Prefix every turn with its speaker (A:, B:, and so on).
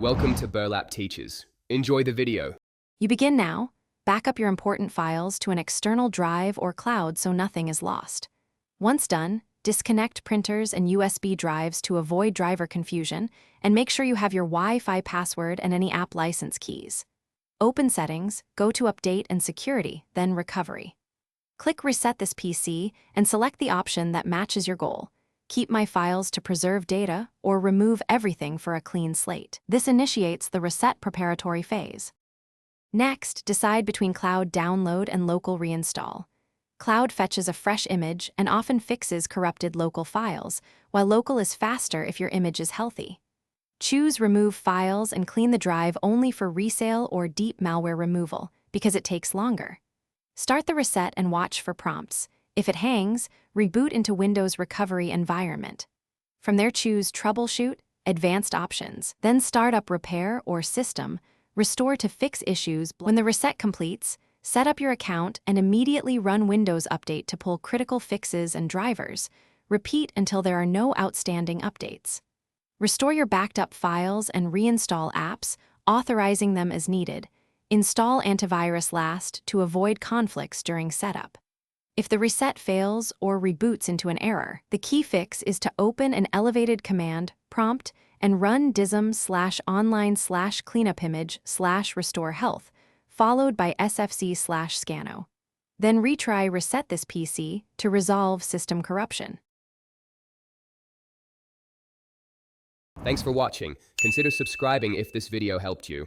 A: Welcome to Burlap Teachers. Enjoy the video.
B: You begin now. Back up your important files to an external drive or cloud so nothing is lost. Once done, disconnect printers and USB drives to avoid driver confusion, and make sure you have your Wi-Fi password and any app license keys. Open Settings, go to Update and Security, then Recovery. Click Reset this PC and select the option that matches your goal. Keep my files to preserve data, or remove everything for a clean slate. This initiates the reset preparatory phase. Next, decide between cloud download and local reinstall. Cloud fetches a fresh image and often fixes corrupted local files, while local is faster if your image is healthy. Choose Remove Files and clean the drive only for resale or deep malware removal, because it takes longer. Start the reset and watch for prompts. If it hangs, reboot into Windows Recovery Environment. From there, choose Troubleshoot, Advanced Options, then start up Repair or System, Restore to fix issues. When the reset completes, set up your account and immediately run Windows Update to pull critical fixes and drivers. Repeat until there are no outstanding updates. Restore your backed up files and reinstall apps, authorizing them as needed. Install antivirus last to avoid conflicts during setup. If the reset fails or reboots into an error, the key fix is to open an elevated command prompt and run dism/online/cleanupimage/restore health, followed by sfc/scano. Then retry Reset this PC to resolve system corruption.
A: Thanks for watching. Consider subscribing if this video helped you.